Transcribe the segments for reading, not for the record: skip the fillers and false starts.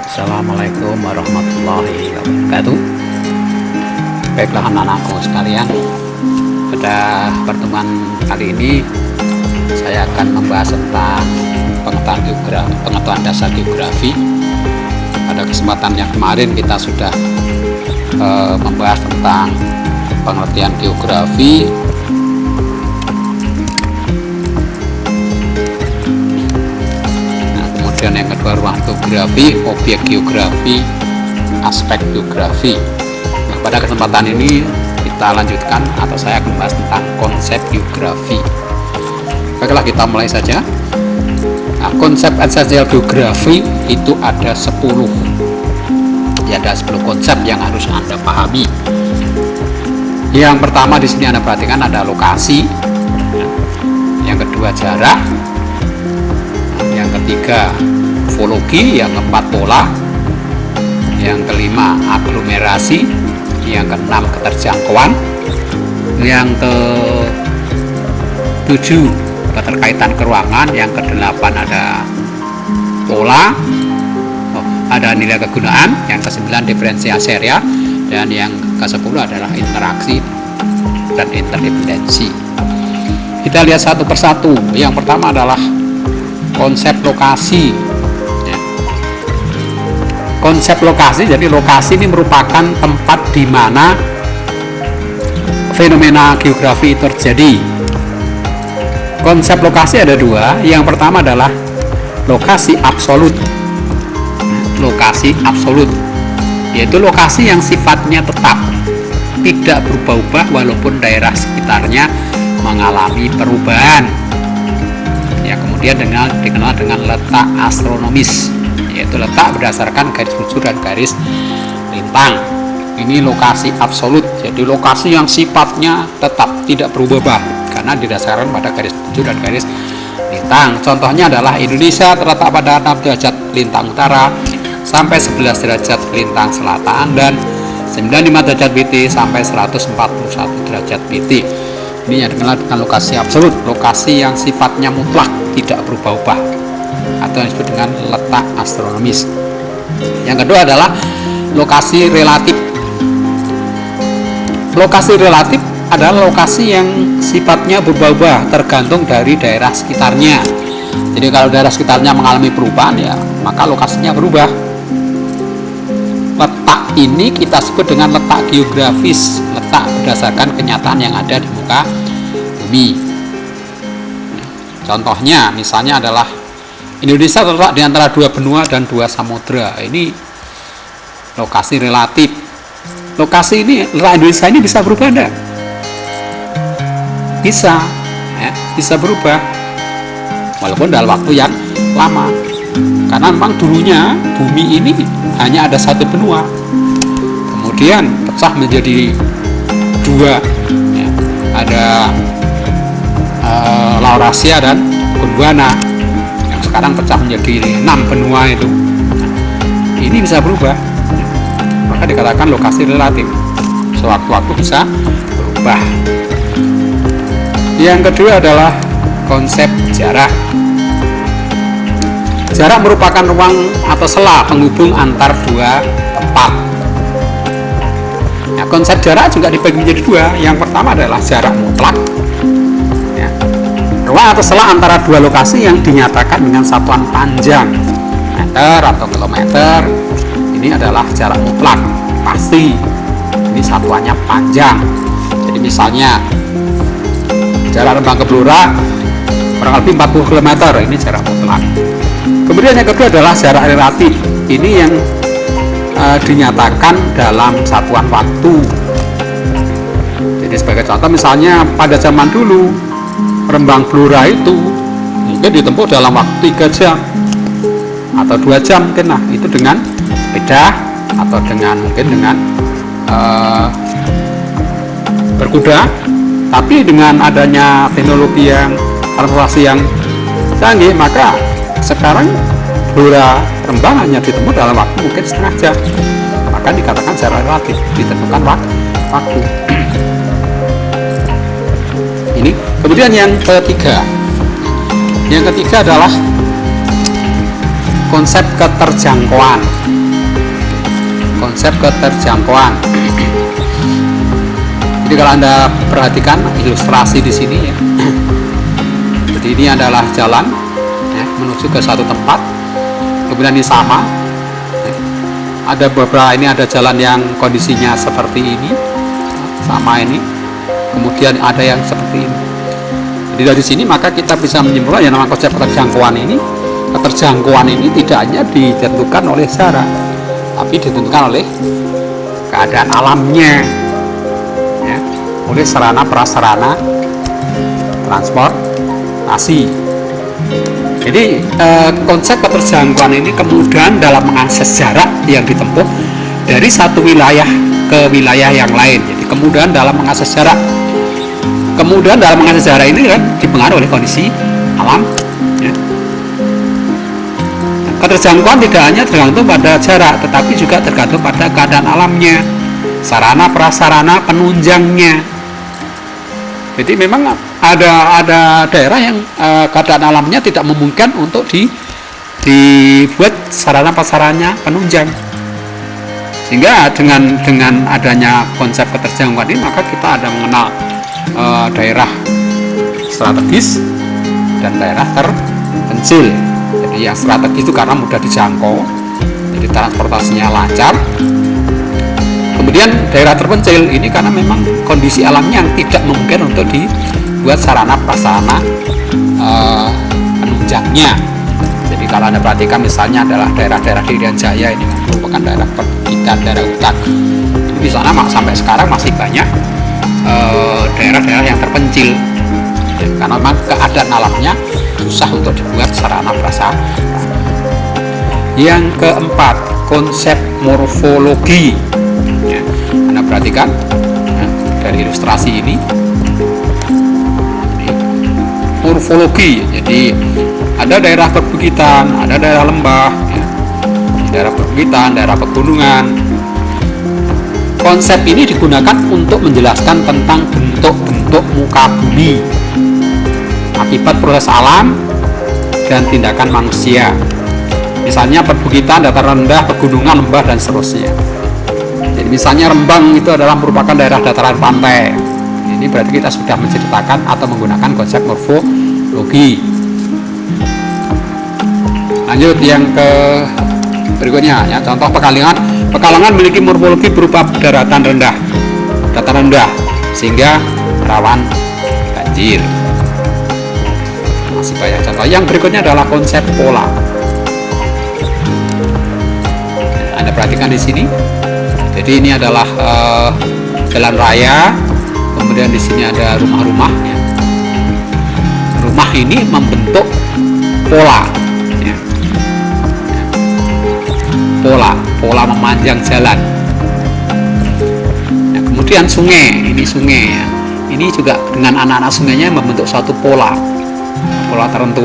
Assalamualaikum warahmatullahi wabarakatuh. Baiklah anak-anakku sekalian, pada pertemuan kali ini saya akan membahas tentang pengetahuan dasar geografi. Pada kesempatan yang kemarin kita sudah membahas tentang pengertian geografi, dan yang kedua ruang geografi, objek geografi, aspek geografi. Nah, pada kesempatan ini kita lanjutkan atau saya akan membahas tentang konsep geografi. Baiklah, kita mulai saja. Nah, konsep esensial geografi itu ada 10. Ya, ada 10 konsep yang harus Anda pahami. Yang pertama di sini Anda perhatikan ada lokasi. Yang kedua jarak. Yang ketiga ufologi, yang keempat pola, yang kelima aglomerasi, yang keenam keterjangkauan, yang ketujuh keterkaitan keruangan, yang kedelapan ada pola, ada nilai kegunaan, yang kesembilan diferensiasi area, dan yang kesepuluh adalah interaksi dan interdependensi. Kita lihat satu persatu. Yang pertama adalah konsep lokasi. Konsep lokasi, jadi lokasi ini merupakan tempat di mana fenomena geografi terjadi. Konsep lokasi ada dua. Yang pertama adalah lokasi absolut. Lokasi absolut yaitu lokasi yang sifatnya tetap, tidak berubah-ubah walaupun daerah sekitarnya mengalami perubahan. Ya, kemudian dikenal dengan letak astronomis, yaitu letak berdasarkan garis bujur dan garis lintang. Ini lokasi absolut, jadi lokasi yang sifatnya tetap tidak berubah karena didasarkan pada garis bujur dan garis lintang. Contohnya adalah Indonesia terletak pada 6 derajat lintang utara sampai 11 derajat lintang selatan dan 95 derajat BT sampai 141 derajat BT. Ini yang dikenal dengan lokasi absolut, lokasi yang sifatnya mutlak, tidak berubah-ubah, atau yang disebut dengan letak astronomis. Yang kedua adalah lokasi relatif. Lokasi relatif adalah lokasi yang sifatnya berubah-ubah tergantung dari daerah sekitarnya. Jadi kalau daerah sekitarnya mengalami perubahan, ya maka lokasinya berubah. Letak ini kita sebut dengan letak geografis, letak berdasarkan kenyataan yang ada di muka bumi. Contohnya misalnya adalah Indonesia terletak di antara 2 benua dan 2 samudra. Ini lokasi relatif. Lokasi ini, letak Indonesia ini bisa berubah enggak? Bisa, ya, bisa berubah walaupun dalam waktu yang lama. Karena memang dulunya bumi ini hanya ada 1 benua, kemudian pecah menjadi 2, ya. Ada Laurasia dan Gondwana yang sekarang pecah menjadi 6 benua itu. Ini bisa berubah, maka dikatakan lokasi relatif, sewaktu-waktu bisa berubah. Yang kedua adalah konsep jarak. Jarak merupakan ruang atau sela penghubung antar 2 tempat. Nah, konsep jarak juga dibagi menjadi 2. Yang pertama adalah jarak mutlak, ya, ruang atau sela antara 2 lokasi yang dinyatakan dengan satuan panjang, meter atau kilometer. Ini adalah jarak mutlak, pasti. Ini satuannya panjang. Jadi misalnya jarak Rembang ke Blora kurang lebih 40 km, ini jarak mutlak. Kemudian yang kedua adalah jarak relatif. Ini yang dinyatakan dalam satuan waktu. Jadi sebagai contoh misalnya pada zaman dulu Rembang Blora itu mungkin ditempuh dalam waktu 3 jam atau 2 jam mungkin. Nah, itu dengan sepeda atau mungkin dengan berkuda. Tapi dengan adanya teknologi yang transportasi yang canggih, maka sekarang Blora Rembang hanya ditempuh dalam waktu mungkin setengah jam. Maka dikatakan jarak relatif, ditentukan waktu. Ini kemudian yang ketiga adalah konsep keterjangkauan. konsep keterjangkauan. Jadi kalau Anda perhatikan ilustrasi di sini ya. Jadi ini adalah jalan ya, menuju ke satu tempat. Kemudian ini sama. Ya. Ada beberapa, ini ada jalan yang kondisinya seperti ini, sama ini. Kemudian ada yang seperti ini. Jadi dari sini maka kita bisa menyimpulkan yang namanya konsep keterjangkauan ini. Keterjangkauan ini tidak hanya ditentukan oleh jarak, tapi ditentukan oleh keadaan alamnya. Oleh sarana prasarana transportasi. Jadi konsep keterjangkauan ini kemudahan dalam mengakses jarak yang ditempuh dari satu wilayah ke wilayah yang lain. Jadi kemudahan dalam mengakses jarak. Kemudahan dalam mengakses jarak ini kan dipengaruhi oleh kondisi alam. Ya. Keterjangkauan tidak hanya tergantung pada jarak, tetapi juga tergantung pada keadaan alamnya, sarana prasarana penunjangnya. Jadi memang ada daerah yang keadaan alamnya tidak memungkinkan untuk dibuat sarana prasarannya penunjang. Sehingga dengan adanya konsep keterjangkauan ini maka kita ada mengenal daerah strategis dan daerah terpencil. Jadi yang strategis itu karena mudah dijangkau, jadi transportasinya lancar. Kemudian daerah terpencil ini karena memang kondisi alamnya yang tidak memungkinkan untuk dibuat sarana prasarana penunjangnya. Jadi kalau Anda perhatikan misalnya adalah daerah-daerah di Irian Jaya, ini merupakan daerah perbukitan, daerah hutan. Ini di sana sampai sekarang masih banyak daerah-daerah yang terpencil, ya, karena memang keadaan alamnya susah untuk dibuat sarana prasarana. Yang keempat, konsep morfologi. Ya, Anda perhatikan ya, dari ilustrasi ini morfologi. Jadi ada daerah perbukitan, ada daerah lembah, ya, daerah perbukitan, daerah pegunungan. Konsep ini digunakan untuk menjelaskan tentang bentuk-bentuk muka bumi akibat proses alam dan tindakan manusia. Misalnya perbukitan, dataran rendah, pegunungan, lembah, dan seterusnya. Jadi misalnya Rembang itu adalah merupakan daerah dataran pantai. Ini berarti kita sudah menceritakan atau menggunakan konsep morfologi. Lanjut yang ke berikutnya ya, contoh Pekalongan. Pekalongan memiliki morfologi berupa dataran rendah sehingga rawan banjir. Masih banyak contoh. Yang berikutnya adalah konsep pola. Anda perhatikan di sini. Jadi ini adalah jalan raya, kemudian di sini ada rumah-rumah. Ya. Rumah ini membentuk pola, ya. Pola memanjang jalan. Nah, kemudian sungai, ini sungai. Ya. Ini juga dengan anak-anak sungainya membentuk suatu pola tertentu.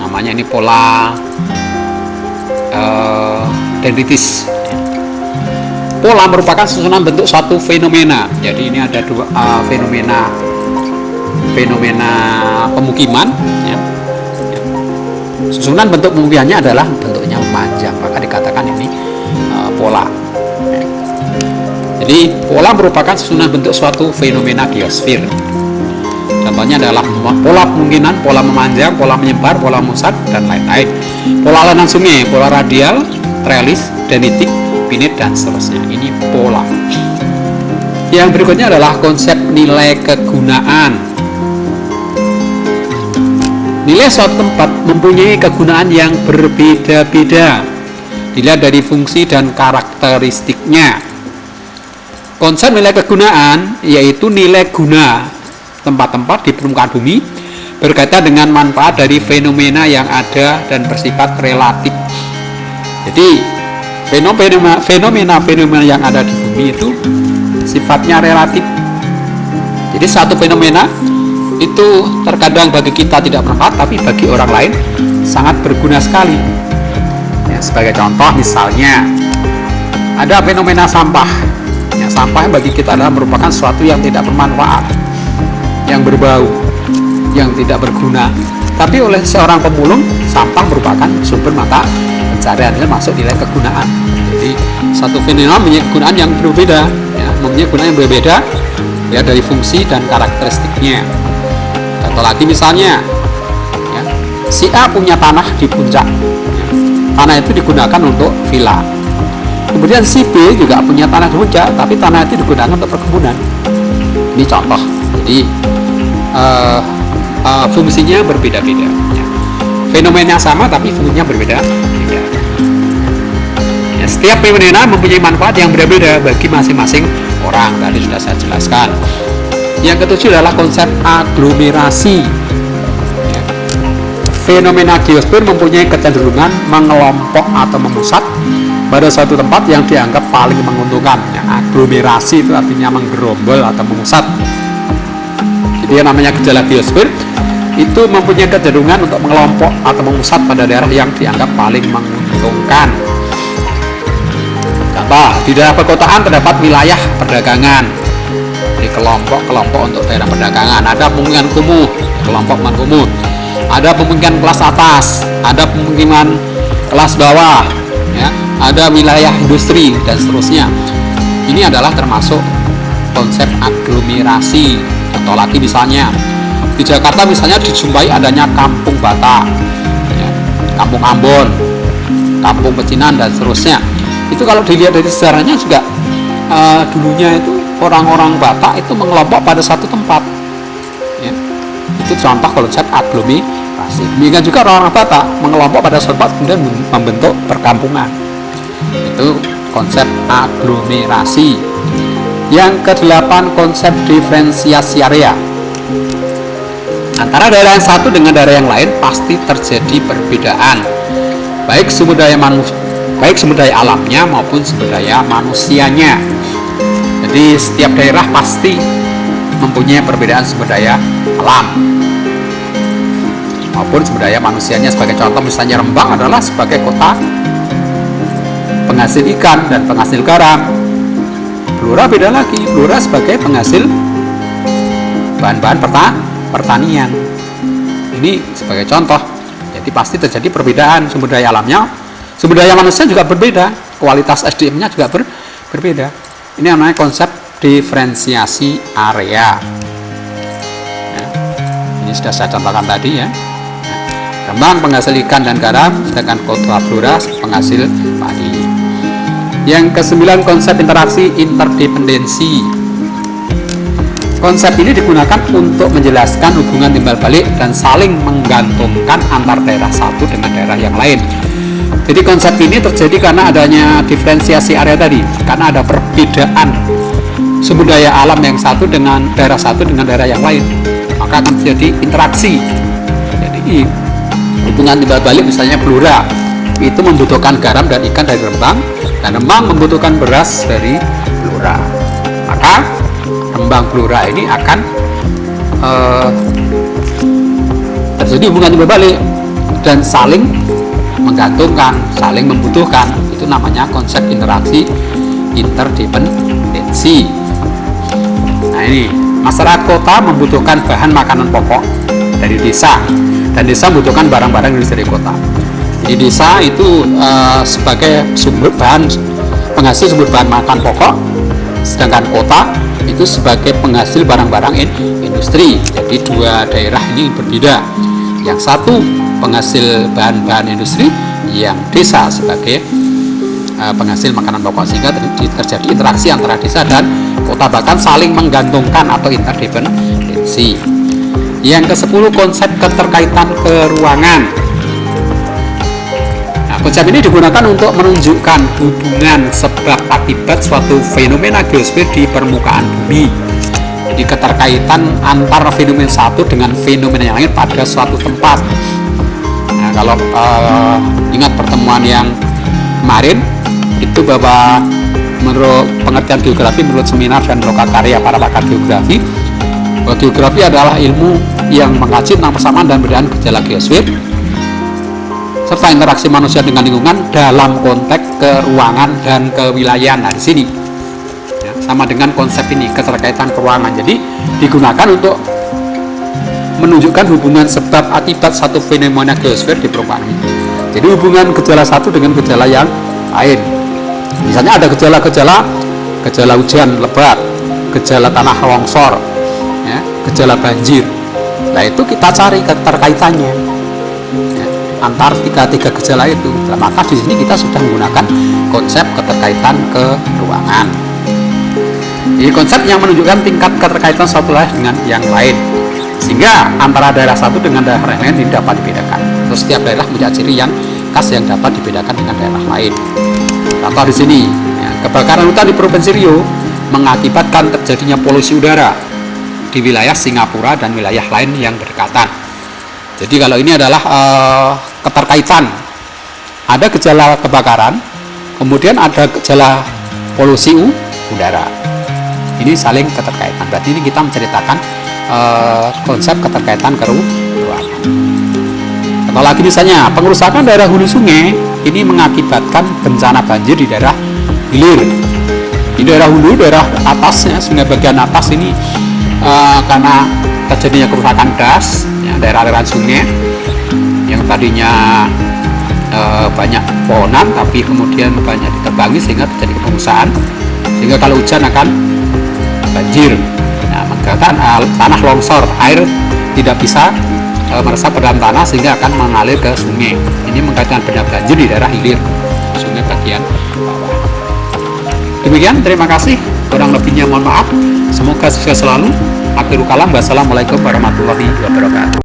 Namanya ini pola dendritis. Pola merupakan susunan bentuk suatu fenomena. Jadi ini ada dua fenomena pemukiman. Ya. Susunan bentuk pemukimannya adalah bentuknya memanjang, maka dikatakan ini pola. Ya. Jadi pola merupakan susunan bentuk suatu fenomena geosfer. Contohnya adalah pola pemukiman, pola memanjang, pola menyebar, pola musat, dan lain-lain. Pola aliran sungai, pola radial, trellis, dendritik, pinit, dan seterusnya. Ini pola. Yang berikutnya adalah konsep nilai kegunaan. Nilai suatu tempat mempunyai kegunaan yang berbeda-beda dilihat dari fungsi dan karakteristiknya. Konsep nilai kegunaan yaitu nilai guna tempat-tempat di permukaan bumi berkaitan dengan manfaat dari fenomena yang ada dan bersifat relatif. Jadi fenomena yang ada di bumi itu sifatnya relatif. Jadi satu fenomena itu terkadang bagi kita tidak bermanfaat, tapi bagi orang lain sangat berguna sekali. Ya, sebagai contoh misalnya ada fenomena sampah. Ya, sampah bagi kita adalah merupakan sesuatu yang tidak bermanfaat, yang berbau, yang tidak berguna. Tapi oleh seorang pemulung, sampah merupakan sumber mata pencarian, masuk nilai kegunaan. Jadi satu fenomena mempunyai kegunaan yang berbeda, ya, mempunyai kegunaan yang berbeda ya dari fungsi dan karakteristiknya. Contoh lagi misalnya, ya, si A punya tanah di puncak, ya. Tanah itu digunakan untuk villa. Kemudian si B juga punya tanah di puncak, tapi tanah itu digunakan untuk perkebunan. Ini contoh. Jadi fungsinya berbeda-beda, ya. Fenomena sama tapi fungsinya berbeda. Ya, setiap fenomena mempunyai manfaat yang berbeda bagi masing-masing orang. Tadi sudah saya jelaskan. Yang ketujuh adalah konsep aglomerasi. Ya. Fenomena geosfer mempunyai kecenderungan mengelompok atau memusat pada suatu tempat yang dianggap paling menguntungkan. Ya, aglomerasi itu artinya menggerombol atau memusat. Jadi yang namanya gejala geosfer itu mempunyai kecenderungan untuk mengelompok atau memusat pada daerah yang dianggap paling menguntungkan. Contoh, di daerah perkotaan terdapat wilayah perdagangan. Di kelompok-kelompok untuk daerah perdagangan. Ada pemukiman kumuh, kelompok kumuh. Ada pemukiman kelas atas, ada pemukiman kelas bawah, ya. Ada wilayah industri dan seterusnya. Ini adalah termasuk konsep aglomerasi. Contoh lagi misalnya di Jakarta misalnya dijumpai adanya kampung Batak, ya, kampung Ambon, kampung Pecinan dan seterusnya. Itu kalau dilihat dari sejarahnya juga dulunya itu orang-orang Batak itu mengelompok pada satu tempat, ya. Itu contoh konsep aglomerasi. Demikian juga orang-orang Batak mengelompok pada suatu tempat kemudian membentuk perkampungan. Itu konsep aglomerasi. Yang kedelapan, konsep diferensiasi area. Antara daerah yang satu dengan daerah yang lain pasti terjadi perbedaan, baik sumber daya alamnya maupun sumber daya manusianya. Jadi setiap daerah pasti mempunyai perbedaan sumber daya alam maupun sumber daya manusianya. Sebagai contoh misalnya Rembang adalah sebagai kota penghasil ikan dan penghasil garam. Blora beda lagi, Blora sebagai penghasil bahan-bahan pertanian. Ini sebagai contoh. Jadi pasti terjadi perbedaan sumber daya alamnya, sumber daya manusia juga berbeda, kualitas SDM-nya juga berbeda. Ini namanya konsep diferensiasi area. Ya, ini sudah saya contohkan tadi ya. Rembang penghasil ikan dan garam, sedangkan kota Blora penghasil padi. Yang kesembilan, konsep interaksi interdependensi. Konsep ini digunakan untuk menjelaskan hubungan timbal balik dan saling menggantungkan antar daerah satu dengan daerah yang lain. Jadi konsep ini terjadi karena adanya diferensiasi area tadi, karena ada perbedaan sumber daya alam yang satu dengan daerah yang lain, maka akan terjadi interaksi. Jadi hubungan timbal balik misalnya Blora itu membutuhkan garam dan ikan dari Rembang, dan Rembang membutuhkan beras dari Blora, maka Rembang Blora ini akan terjadi hubungan timbal balik dan saling menggantungkan, saling membutuhkan. Itu namanya konsep interaksi interdependensi. Nah ini, masyarakat kota membutuhkan bahan makanan pokok dari desa, dan desa membutuhkan barang-barang dari kota. Jadi desa itu sebagai sumber bahan, penghasil sumber bahan makan pokok, sedangkan kota itu sebagai penghasil barang-barang industri. Jadi dua daerah ini berbeda. Yang satu penghasil bahan-bahan industri, yang desa sebagai penghasil makanan pokok, sehingga terjadi interaksi antara desa dan kota, bahkan saling menggantungkan atau interdependensi. Yang ke-10, konsep keterkaitan keruangan. Nah, konsep ini digunakan untuk menunjukkan hubungan sebab akibat suatu fenomena geosfer di permukaan bumi. Jadi keterkaitan antara fenomena satu dengan fenomena yang lain pada suatu tempat. Nah, kalau ingat pertemuan yang kemarin itu bahwa menurut pengertian geografi, menurut seminar dan lokakarya para pakar geografi, bahwa geografi adalah ilmu yang mengkaji tentang persamaan dan perbedaan gejala geosfer serta interaksi manusia dengan lingkungan dalam konteks keruangan dan kewilayahan. Nah, di sini ya, sama dengan konsep ini, keterkaitan keruangan. Jadi digunakan untuk menunjukkan hubungan sebab akibat satu fenomena geosfer di permukaan. Jadi hubungan gejala satu dengan gejala yang lain. Misalnya ada gejala hujan lebat, gejala tanah longsor, ya, gejala banjir. Nah itu kita cari keterkaitannya, ya, antar tiga gejala itu. Nah, maka di sini kita sudah menggunakan konsep keterkaitan keruangan. Ini konsep yang menunjukkan tingkat keterkaitan satu daerah dengan yang lain, sehingga antara daerah satu dengan daerah lain tidak dapat dibedakan. Terus setiap daerah punya ciri yang khas yang dapat dibedakan dengan daerah lain. Contoh di sini, ya, kebakaran hutan di Provinsi Riau mengakibatkan terjadinya polusi udara di wilayah Singapura dan wilayah lain yang berdekatan. Jadi kalau ini adalah keterkaitan, ada gejala kebakaran, kemudian ada gejala polusi udara. Ini saling keterkaitan. Berarti ini kita menceritakan konsep keterkaitan keruangan. Contoh lagi misalnya, pengerusakan daerah hulu sungai ini mengakibatkan bencana banjir di daerah hilir. Di daerah hulu, daerah atasnya, sungai bagian atas ini karena terjadinya kerusakan das, ya, daerah aliran sungai yang tadinya banyak pohonan tapi kemudian banyak ditebangi sehingga terjadi pengusahaan, sehingga kalau hujan akan banjir. Nah, menyebabkan tanah longsor, air tidak bisa meresap ke dalam tanah sehingga akan mengalir ke sungai. Ini mengakibatkan bencana banjir di daerah hilir, sungai bagian bawah. Demikian, terima kasih. Kurang lebihnya mohon maaf. Semoga sukses selalu. Akhirul kalam, wassalamualaikum warahmatullahi wabarakatuh.